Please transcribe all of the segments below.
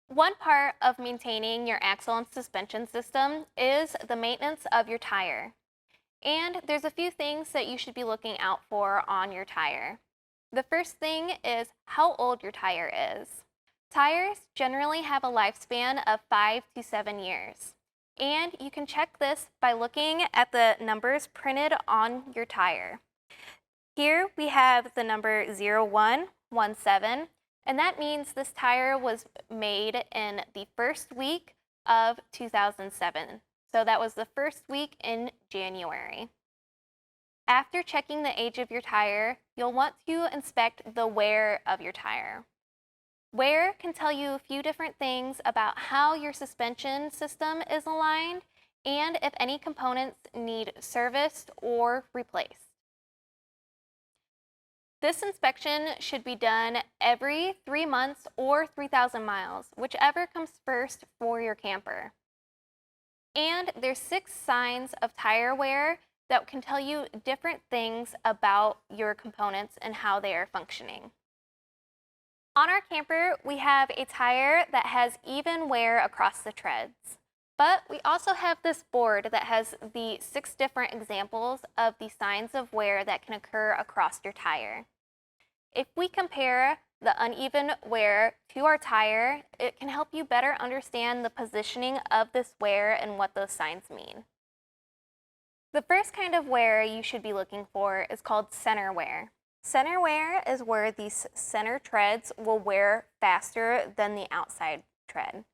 One part of maintaining your axle and suspension system is the maintenance of your tire. And there's a few things that you should be looking out for on your tire. The first thing is how old your tire is. Tires generally have a lifespan of 5 to 7 years. And you can check this by looking at the numbers printed on your tire. Here we have the number 0117, and that means this tire was made in the first week of 2007. So that was the first week in January. After checking the age of your tire, you'll want to inspect the wear of your tire. Wear can tell you a few different things about how your suspension system is aligned and if any components need serviced or replaced. This inspection should be done every 3 months or 3,000 miles, whichever comes first for your camper. And there's 6 signs of tire wear that can tell you different things about your components and how they are functioning. On our camper, we have a tire that has even wear across the treads. But we also have this board that has the 6 different examples of the signs of wear that can occur across your tire. If we compare the uneven wear to our tire, it can help you better understand the positioning of this wear and what those signs mean. The first kind of wear you should be looking for is called center wear. Center wear is where these center treads will wear faster than the outside tread.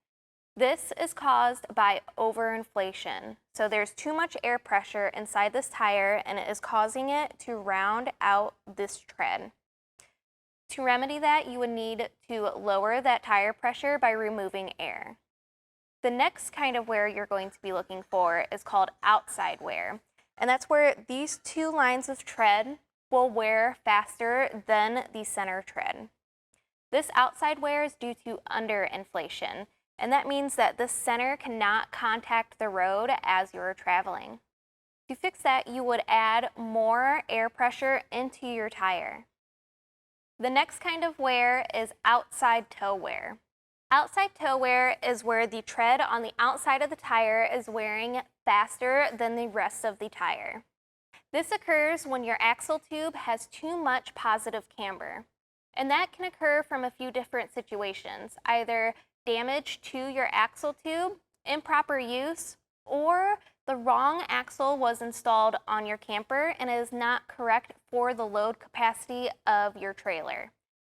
This is caused by overinflation. So there's too much air pressure inside this tire and it is causing it to round out this tread. To remedy that, you would need to lower that tire pressure by removing air. The next kind of wear you're going to be looking for is called outside wear. And that's where these 2 lines of tread will wear faster than the center tread. This outside wear is due to underinflation, and that means that the center cannot contact the road as you're traveling. To fix that, you would add more air pressure into your tire. The next kind of wear is outside toe wear. Outside toe wear is where the tread on the outside of the tire is wearing faster than the rest of the tire. This occurs when your axle tube has too much positive camber. And that can occur from a few different situations, either damage to your axle tube, improper use, or the wrong axle was installed on your camper and is not correct for the load capacity of your trailer.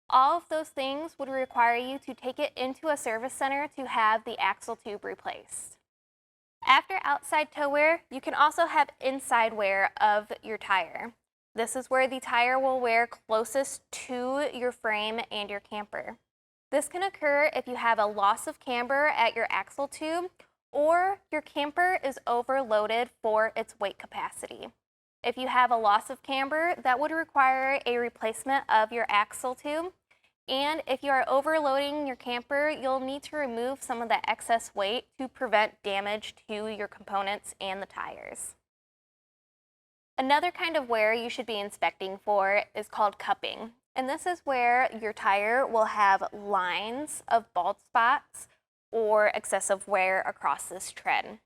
All of those things would require you to take it into a service center to have the axle tube replaced. After outside toe wear, you can also have inside wear of your tire. This is where the tire will wear closest to your frame and your camper. This can occur if you have a loss of camber at your axle tube or your camper is overloaded for its weight capacity. If you have a loss of camber, that would require a replacement of your axle tube. And if you are overloading your camper, you'll need to remove some of the excess weight to prevent damage to your components and the tires. Another kind of wear you should be inspecting for is called cupping. And this is where your tire will have lines of bald spots or excessive wear across this tread.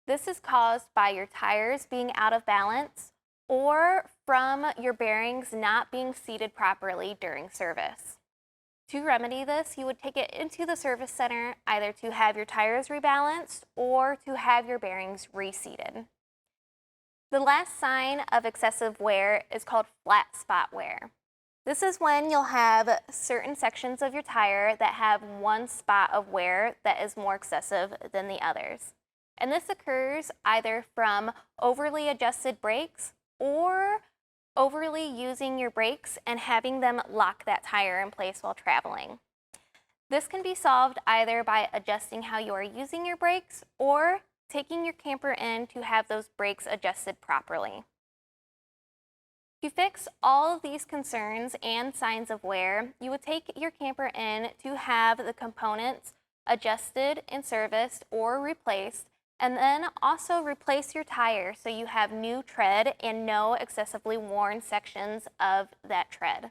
This is caused by your tires being out of balance or from your bearings not being seated properly during service. To remedy this, you would take it into the service center either to have your tires rebalanced or to have your bearings reseated. The last sign of excessive wear is called flat spot wear. This is when you'll have certain sections of your tire that have one spot of wear that is more excessive than the others. And this occurs either from overly adjusted brakes or overly using your brakes and having them lock that tire in place while traveling. This can be solved either by adjusting how you are using your brakes or taking your camper in to have those brakes adjusted properly. To fix all of these concerns and signs of wear, you would take your camper in to have the components adjusted and serviced or replaced, and then also replace your tire so you have new tread and no excessively worn sections of that tread.